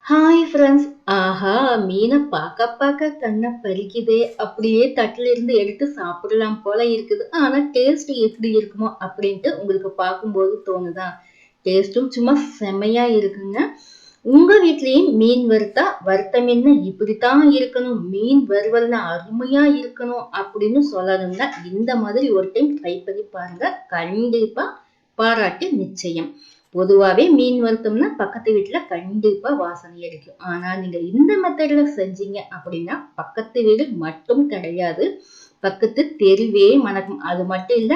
Hi friends. ஆஹா! மீன பாக்க பாக்க கண்ண பறிக்குதே! அப்படியே தட்டுல இருந்து எடுத்து சாப்பிடலாம் போல இருக்குது. ஆனா டேஸ்ட் எப்படி இருக்குமோ அப்படின்ட்டு உங்களுக்கு பார்க்கும்போது தோணுதா? டேஸ்ட்டும் சும்மா செம்மையா இருக்குங்க. உங்க வீட்லயும் மீன் வறுத்தா, வறுத்த மீன்னா இப்படித்தான் இருக்கணும். மீன் வறுவல்னா அருமையா இருக்கணும் அப்படின்னு சொல்லணும்னா, இந்த மாதிரி ஒரு டைம் ட்ரை பண்ணி பாருங்க. கண்டிப்பா பாராட்டு நிச்சயம். பொதுவாவே மீன் வறுத்தோம்னா பக்கத்து வீட்டுல கண்டிப்பா வாசனை அடிக்கும். ஆனா நீங்க இந்த மெத்தட்ல செஞ்சீங்க அப்படின்னா பக்கத்து வீடு மட்டும் கிடையாது, பக்கத்து தெருவே மணக்கும். அது மட்டும் இல்ல,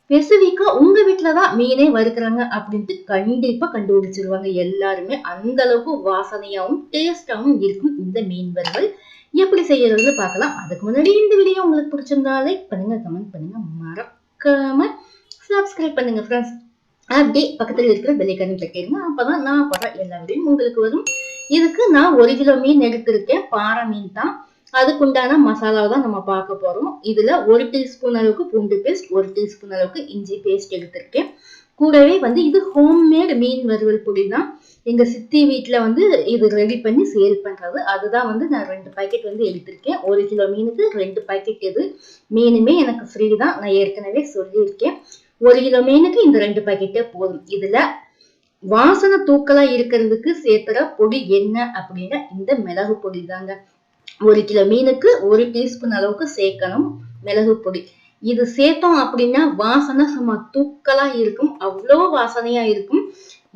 ஸ்பெசிஃபிக்கா உங்க வீட்டுலதான் மீனே வறுக்கிறாங்க அப்படின்ட்டு கண்டிப்பா கண்டுபிடிச்சிருவாங்க எல்லாருமே. அந்த அளவுக்கு வாசனையாவும் டேஸ்டாவும் இருக்கும் இந்த மீன் வறுவல். எப்படி செய்யறதுன்னு பார்க்கலாம். அதுக்கு முன்னாடி இந்த வீடியோ உங்களுக்கு பிடிச்சிருந்தா லைக் பண்ணுங்க, கமெண்ட் பண்ணுங்க, மறக்காம சப்ஸ்கிரைப் பண்ணுங்க ஃப்ரெண்ட்ஸ். அப்படியே பக்கத்துல இருக்கிற பெல்லைக்கான தட்டிடுங்க. அப்பதான் நான் போடுற எல்லா வீடியோவும் உங்களுக்கு வரும். இதுக்கு நான் 1 கிலோ மீன் எடுத்திருக்கேன். பாறை மீன் தான். அதுக்குண்டான மசாலாவை தான் நம்ம பார்க்க போறோம். இதுல 1 டீஸ்பூன் அளவுக்கு பூண்டு பேஸ்ட், 1 டீஸ்பூன் அளவுக்கு இஞ்சி பேஸ்ட் எடுத்திருக்கேன். கூடவே வந்து இது ஹோம்மேட் மீன் வறுவல் பொடி தான். எங்க சித்தி வீட்டுல வந்து இது ரெடி பண்ணி சேல் பண்றது. அதுதான் வந்து நான் 2 பாக்கெட் வந்து எடுத்திருக்கேன். 1 கிலோ மீனுக்கு 2 பாக்கெட். இது மீனுமே எனக்கு ஃப்ரீ தான், நான் ஏற்கனவே சொல்லியிருக்கேன். 1 கிலோ மீனுக்கு இந்த 2 பாக்கெட்டே போதும். இதுல வாசனை தூக்கலா இருக்கிறதுக்கு சேர்த்துற பொடி என்ன அப்படின்னா இந்த மிளகு பொடி தாங்க. 1 கிலோ மீனுக்கு 1 டீஸ்பூன் அளவுக்கு சேர்க்கணும் மிளகு பொடி. இது சேர்த்தோம் அப்படின்னா வாசனை சும்மா தூக்கலா இருக்கும், அவ்வளோ வாசனையா இருக்கும்.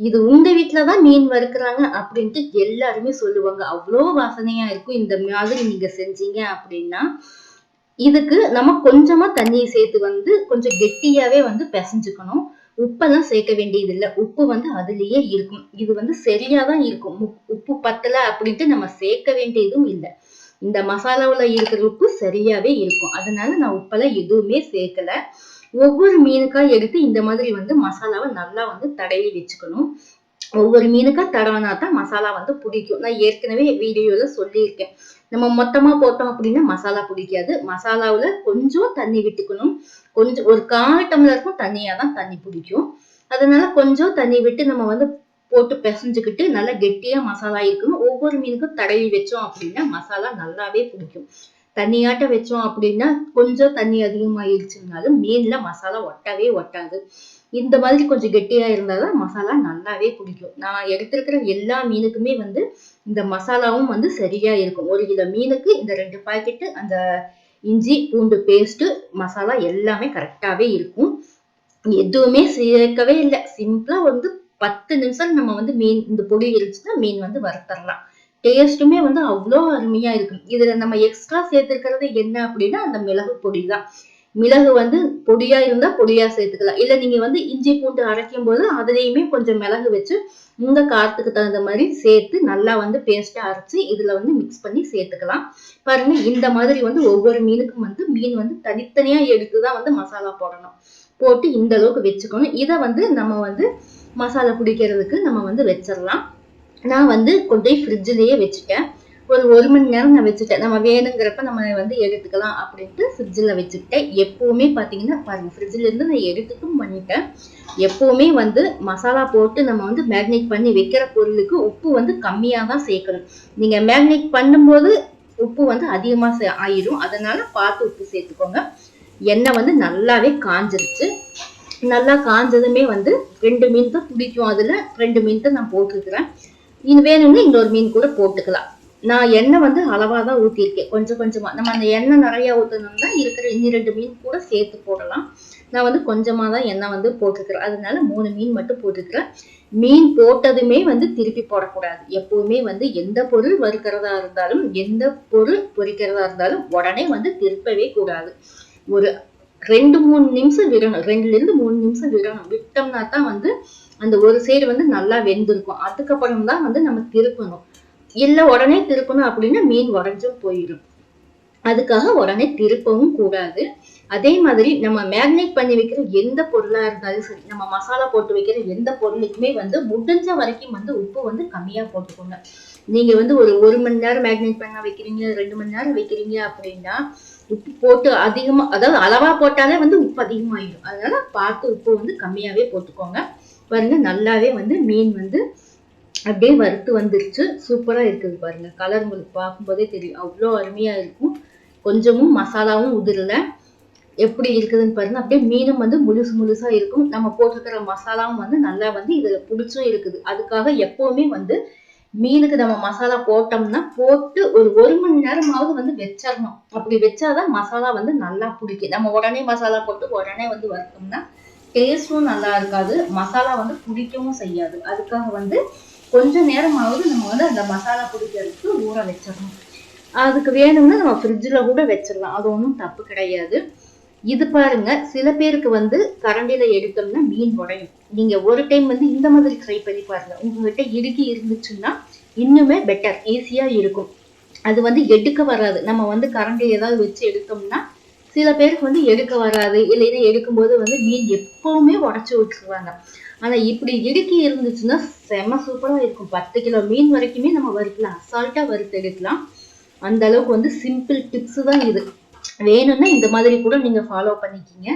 இது உங்க வீட்டுலதான் மீன் வறுக்கிறாங்க அப்படின்ட்டு எல்லாருமே சொல்லுவாங்க. அவ்வளோ வாசனையா இருக்கும். இந்த மாதிரி நீங்க செஞ்சீங்க அப்படின்னா இதுக்கு நம்ம கொஞ்சமா தண்ணியை சேர்த்து வந்து கொஞ்சம் கெட்டியாவே வந்து பிசைஞ்சுக்கணும். உப்பெல்லாம் சேர்க்க வேண்டியது இல்லை. உப்பு வந்து அதுலயே இருக்கும். இது வந்து சரியாதான் இருக்கும். உப்பு பத்தல அப்படின்ட்டு நம்ம சேர்க்க வேண்டியதும் இல்லை. இந்த மசாலாவுல இருக்கிற உப்பு சரியாவே இருக்கும். அதனால நான் உப்பெல்லாம் எதுவுமே சேர்க்கல. ஒவ்வொரு மீனுக்கா எடுத்து இந்த மாதிரி வந்து மசாலாவை நல்லா வந்து தடவி வச்சுக்கணும். ஒவ்வொரு மீனுக்கா தடவினா தான் மசாலா வந்து பிடிக்கும். நான் ஏற்கனவே வீடியோல சொல்லியிருக்கேன். நம்ம மொத்தமா போட்டோம் அப்படின்னா மசாலா பிடிக்காது. மசாலாவுல கொஞ்சம் தண்ணி விட்டுக்கணும். கொஞ்சம் ஒரு 1/4 டம்ளருக்கும் தண்ணியா தான் தண்ணி பிடிக்கும். அதனால கொஞ்சம் தண்ணி விட்டு நம்ம வந்து போட்டு பிசைஞ்சுக்கிட்டு நல்லா கெட்டியா மசாலா இருக்கணும். ஒவ்வொரு மீனுக்கும் தடவி வச்சோம் அப்படின்னா மசாலா நல்லாவே பிடிக்கும். தண்ணியாட்ட வச்சோம் அப்படின்னா கொஞ்சம் தண்ணி அதிகமாயிருச்சுனாலும் மீன்ல மசாலா ஒட்டவே ஒட்டாது. இந்த மாதிரி கொஞ்சம் கெட்டியா இருந்தாதான் மசாலா நல்லாவே பிடிக்கும். நான் எடுத்திருக்கிற எல்லா மீனுக்குமே வந்து இந்த மசாலாவும் வந்து சரியா இருக்கும். 1 கிலோ மீனுக்கு இந்த 2 பாக்கெட்டு அந்த இஞ்சி பூண்டு பேஸ்ட் மசாலா எல்லாமே கரெக்டாவே இருக்கும். எதுவுமே சேர்க்கவே இல்லை. சிம்பிளா வந்து 10 நிமிஷம் நம்ம வந்து மீன் இந்த பொடி இருந்துச்சுன்னா மீன் வந்து வறுத்தரலாம். டேஸ்ட்டுமே வந்து அவ்வளோ அருமையா இருக்கும். இதுல நம்ம எக்ஸ்ட்ரா சேர்த்திருக்கிறது என்ன அப்படின்னா அந்த மிளகு பொடி தான். மிளகு வந்து பொடியா இருந்தா பொடியா சேர்த்துக்கலாம். இல்ல நீங்க வந்து இஞ்சி பூண்டு அரைக்கும் போது அதுலயுமே கொஞ்சம் மிளகு வச்சு உங்க காரத்துக்கு தகுந்த மாதிரி சேர்த்து நல்லா வந்து பேஸ்டா அரைச்சு இதுல வந்து மிக்ஸ் பண்ணி சேர்த்துக்கலாம். பாருங்க, இந்த மாதிரி வந்து ஒவ்வொரு மீனுக்கும் வந்து மீன் வந்து தனித்தனியா எடுத்துதான் வந்து மசாலா போடணும். போட்டு இந்த அளவுக்கு வச்சுக்கணும். இதை வந்து நம்ம வந்து மசாலா பிடிக்கிறதுக்கு நம்ம வந்து வச்சிடலாம். நான் வந்து கொண்டு போய் ஃப்ரிட்ஜ்லயே வச்சுட்டேன். ஒரு 1 மணி நேரம் நான் வச்சுட்டேன். நம்ம வேணுங்கிறப்ப நம்ம வந்து எடுத்துக்கலாம் அப்படின்ட்டு ஃப்ரிட்ஜில் வச்சுக்கிட்டேன். எப்பவுமே பார்த்தீங்கன்னா பாருங்க, ஃப்ரிட்ஜில் இருந்து நான் எடுத்துட்டும் பண்ணிட்டேன். எப்பவுமே வந்து மசாலா போட்டு நம்ம வந்து மேக்னேட் பண்ணி வைக்கிற பொருளுக்கு உப்பு வந்து கம்மியா தான் சேர்க்கணும். நீங்க மேக்னேட் பண்ணும்போது உப்பு வந்து அதிகமா ஆயிரும். அதனால பார்த்து உப்பு சேர்த்துக்கோங்க. எண்ணெய் வந்து நல்லாவே காஞ்சிருச்சு. நல்லா காஞ்சதுமே வந்து 2 மீன் தான் பிடிக்கும். அதுல 2 மீன் தான் நான் போட்டுருக்கிறேன். இது வேணும்னா இன்னொரு மீன் கூட போட்டுக்கலாம். நான் எண்ணெய் வந்து அளவா தான் ஊத்திருக்கேன். கொஞ்சம் கொஞ்சமா. நம்ம அந்த எண்ணெய் நிறைய ஊத்தணும்னா இருக்கிற இன்னி 2 மீன் கூட சேர்த்து போடலாம். நான் வந்து கொஞ்சமா தான் எண்ணெய் வந்து போட்டுக்கிறேன். அதனால 3 மீன் மட்டும் போட்டுக்கிறேன். மீன் போட்டதுமே வந்து திருப்பி போடக்கூடாது. எப்பவுமே வந்து எந்த பொருள் வறுக்கிறதா இருந்தாலும், எந்த பொருள் பொரிக்கிறதா இருந்தாலும் உடனே வந்து திருப்பவே கூடாது. ஒரு 2, 3 நிமிஷம் விடணும். 2ல இருந்து 3 நிமிஷம் விடணும். விட்டோம்னா தான் வந்து அந்த ஒரு சைடு வந்து நல்லா வெந்திருக்கும். அதுக்கப்புறம் தான் வந்து நம்ம திருப்பணும். இல்ல உடனே திருப்பணும் அப்படின்னா மீன் உடைஞ்சும் போயிடும். அதுக்காக உடனே திருப்பவும் கூடாது. அதே மாதிரி நம்ம மேக்னேட் பண்ணி வைக்கிற எந்த பொருளா இருந்தாலும் சரி, நம்ம மசாலா போட்டு வைக்கிற எந்த பொருளுக்குமே வந்து முடிஞ்ச வரைக்கும் வந்து உப்பு வந்து கம்மியா போட்டுக்கோங்க. நீங்க வந்து ஒரு 1 மணி நேரம் மேக்னேட் பண்ண வைக்கிறீங்க, 2 மணி நேரம் வைக்கிறீங்க அப்படின்னா உப்பு போட்டு அதிகமா, அதாவது அளவா போட்டாலே வந்து உப்பு அதிகமாயிடும். அதனால பார்த்து உப்பு வந்து கம்மியாவே போட்டுக்கோங்க. பாருங்க, நல்லாவே வந்து மீன் வந்து அப்படியே வறுத்து வந்துருச்சு. சூப்பரா இருக்குது பாருங்க. கலர் உங்களுக்கு பார்க்கும்போதே தெரியும். அவ்வளோ அருமையா இருக்கும். கொஞ்சமும் மசாலாவும் உதிரல. எப்படி இருக்குதுன்னு பாருங்க. அப்படியே மீனும் வந்து முழுசு முழுசா இருக்கும். நம்ம போட்டிருக்கிற மசாலாவும் வந்து நல்லா வந்து இதுல புடிச்சும் இருக்குது. அதுக்காக எப்பவுமே வந்து மீனுக்கு நம்ம மசாலா போட்டோம்னா போட்டு ஒரு மணி நேரமாவது வந்து வச்சிடணும். அப்படி வச்சாதான் மசாலா வந்து நல்லா பிடிக்கும். நம்ம உடனே மசாலா போட்டு உடனே வந்து வறுத்தோம்னா டேஸ்டும் நல்லா இருக்காது. மசாலா வந்து பிடிக்கவும் செய்யாது. அதுக்காக வந்து கொஞ்ச நேரமாவது நம்ம வந்து அந்த மசாலா பிடிக்கிறதுக்கு ஊற வச்சிடணும். அதுக்கு வேணும்னா நம்ம ஃப்ரிட்ஜில் கூட வச்சிடலாம். அது ஒன்றும் தப்பு கிடையாது. இது பாருங்க, சில பேருக்கு வந்து கரண்டில எடுத்தோம்னா மீன் உடையும். நீங்க ஒரு டைம் வந்து இந்த மாதிரி ட்ரை பண்ணி பாருங்க. உங்ககிட்ட இடுக்கி இருந்துச்சுன்னா இன்னுமே பெட்டர், ஈஸியா இருக்கும். அது வந்து எடுக்க வராது. நம்ம வந்து கரண்டி ஏதாவது வச்சு எடுத்தோம்னா சில பேருக்கு வந்து எடுக்க வராது. இல்லைன்னா எடுக்கும்போது வந்து மீன் எப்பவுமே உடைச்சு விட்டுருவாங்க. ஆனா இப்படி இடுக்கி இருந்துச்சுன்னா செம சூப்பரா இருக்கும். 10 கிலோ மீன் வரைக்குமே நம்ம வறுக்கலாம். அசால்ட்டா வறுத்து எடுக்கலாம். அந்த அளவுக்கு வந்து சிம்பிள் டிப்ஸ் தான் இது. வேணும்னா இந்த மாதிரி கூட நீங்க ஃபாலோ பண்ணிக்கிங்க.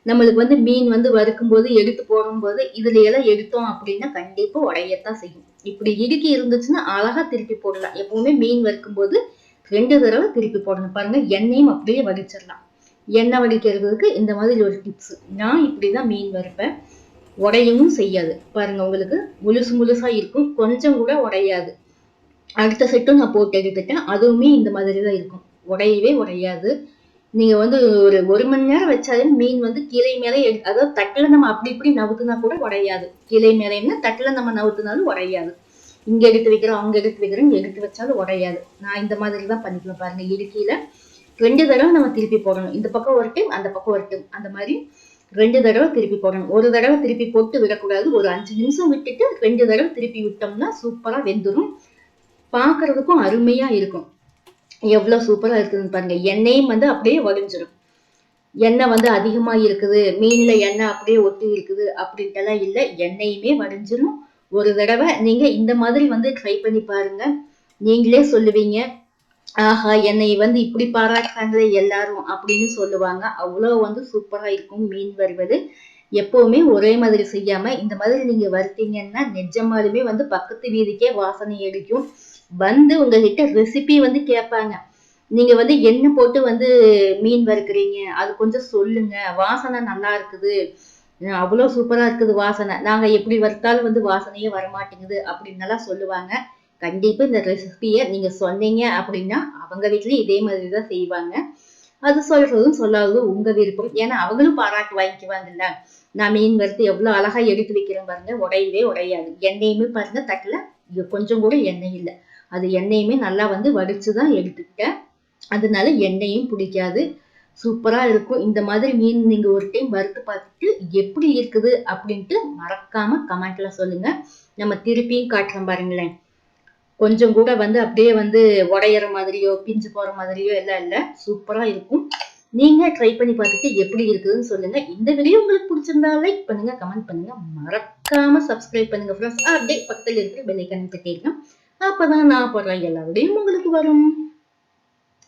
நம்மளுக்கு வந்து மீன் வந்து வறுக்கும்போது எடுத்து போடும்போது இதுல எல்லாம் எடுத்தோம் அப்படின்னா கண்டிப்பா உடையத்தான் செய்யும். இப்படி இடுக்கி இருந்துச்சுன்னா அழகா திருப்பி போடலாம். எப்பவுமே மீன் வறுக்கும்போது 2 தடவை திருப்பி போடணும். பாருங்க, எண்ணெயும் அப்படியே வடிச்சிடலாம். எண்ணெய் வடிக்கிறதுக்கு இந்த மாதிரி ஒரு டிப்ஸ். நான் இப்படிதான் மீன் வறுப்பேன். உடையவும் செய்யாது. பாருங்க, உங்களுக்கு முழுசு முழுசா இருக்கும். கொஞ்சம் கூட உடையாது. அடுத்த செட்டும் நான் போட்டு எடுத்துட்டேன். அதுவுமே இந்த மாதிரி தான் இருக்கும். உடையவே உடையாது. நீங்க வந்து ஒரு மணி நேரம் வச்சாலே மீன் வந்து கீழே மேலே அதாவது தட்டுல நம்ம அப்படி இப்படி நவுத்துனா கூட உடையாது. கீழே மேலேன்னா தட்டுல நம்ம நவுத்துனாலும் உடையாது. இங்க எடுத்து வைக்கிறோம், அங்க எடுத்து வைக்கிறோம், எடுத்து வச்சாலும் உடையாது. நான் இந்த மாதிரி தான் பண்ணிக்குவேன் பாருங்க. இடுக்கியில 2 தடவை நம்ம திருப்பி போடணும். இந்த பக்கம் ஒரு டைம், அந்த பக்கம் ஒரு டைம். அந்த மாதிரி 2 தடவை திருப்பி போடணும். ஒரு தடவை திருப்பி போட்டு விடக்கூடாது. ஒரு 5 நிமிஷம் விட்டுட்டு 2 தடவை திருப்பி விட்டோம்னா சூப்பரா வெந்துடும். பார்க்கறதுக்கும் அருமையா இருக்கும். எவ்வளவு சூப்பரா இருக்குதுன்னு பாருங்க. எண்ணெயும் வந்து அப்படியே வடிஞ்சிடும். எண்ணெய் வந்து அதிகமா இருக்குது, மீன்ல எண்ணெய் அப்படியே ஒட்டி இருக்குது அப்படின்ட்டுலாம் இல்லை. எண்ணெயுமே வடிஞ்சிடும். ஒரு தடவை நீங்க இந்த மாதிரி வந்து ட்ரை பண்ணி பாருங்க. நீங்களே சொல்லுவீங்க, ஆஹா என்னை வந்து இப்படி பாராட்டுறாங்களே எல்லாரும் அப்படின்னு சொல்லுவாங்க. அவ்வளோ வந்து சூப்பரா இருக்கும் மீன் வறுவல். எப்பவுமே ஒரே மாதிரி செய்யாம இந்த மாதிரி நீங்க வறுத்தீங்கன்னா நிஜமாலுமே வந்து பக்கத்து வீதிக்கே வாசனை அடிக்கும். வந்து உங்ககிட்ட ரெசிபி வந்து கேட்பாங்க. நீங்க வந்து எண்ணெய் போட்டு வந்து மீன் வறுக்குறீங்க, அது கொஞ்சம் சொல்லுங்க. வாசனை நல்லா இருக்குது. அவ்வளவு சூப்பரா இருக்குது வாசனை. நாங்க எப்படி வறுத்தாலும் வந்து வாசனையே வரமாட்டேங்குது அப்படின்னு எல்லாம் சொல்லுவாங்க. கண்டிப்பா இந்த ரெசிபியை நீங்க சொன்னீங்க அப்படின்னா அவங்க வீட்லயும் இதே மாதிரி தான் செய்வாங்க. அது சொல்றதும் சொல்லாததும் உங்க விருப்பம். ஏன்னா அவங்களும் பாராட்டு வாங்கிக்குவாங்கல்ல. நான் மீன் வறுத்து எவ்வளவு அழகா எடுத்து வைக்கிறேன் பாருங்க. உடையவே உடையாது. எண்ணெயுமே பாருங்க தட்டுல கொஞ்சம் கூட எண்ணெய் இல்லை. அது எண்ணெயுமே நல்லா வந்து வடிச்சுதான் எடுத்துக்கிட்டேன். அதனால எண்ணெயும் பிடிக்காது. சூப்பரா இருக்கும். இந்த மாதிரி மீன் நீங்க ஒரு டைம் வறுத்து பார்த்துட்டு எப்படி இருக்குது அப்படின்ட்டு மறக்காம கமெண்ட்ல சொல்லுங்க. நம்ம திருப்பியும் காட்டுறோம் பாருங்களேன். கொஞ்சம் கூட வந்து அப்படியே வந்து உடையிற மாதிரியோ பிஞ்சு போற மாதிரியோ எல்லாம் இல்ல. சூப்பரா இருக்கும். நீங்க ட்ரை பண்ணி பார்த்துட்டு எப்படி இருக்குதுன்னு சொல்லுங்க. இந்த வீடியோ உங்களுக்கு பிடிச்சிருந்தா லைக் பண்ணுங்க, கமெண்ட் பண்ணுங்க. மறக்காம சப்ஸ்கிரைப் பண்ணுங்க ஃப்ரெண்ட்ஸ். அப்படியே பக்கத்துல இருக்கிற பெல் ஐக்கான் தட்டிடுங்க. அப்பதான் நான் போடுற எல்லா வீடியோவும் உங்களுக்கு வரும்.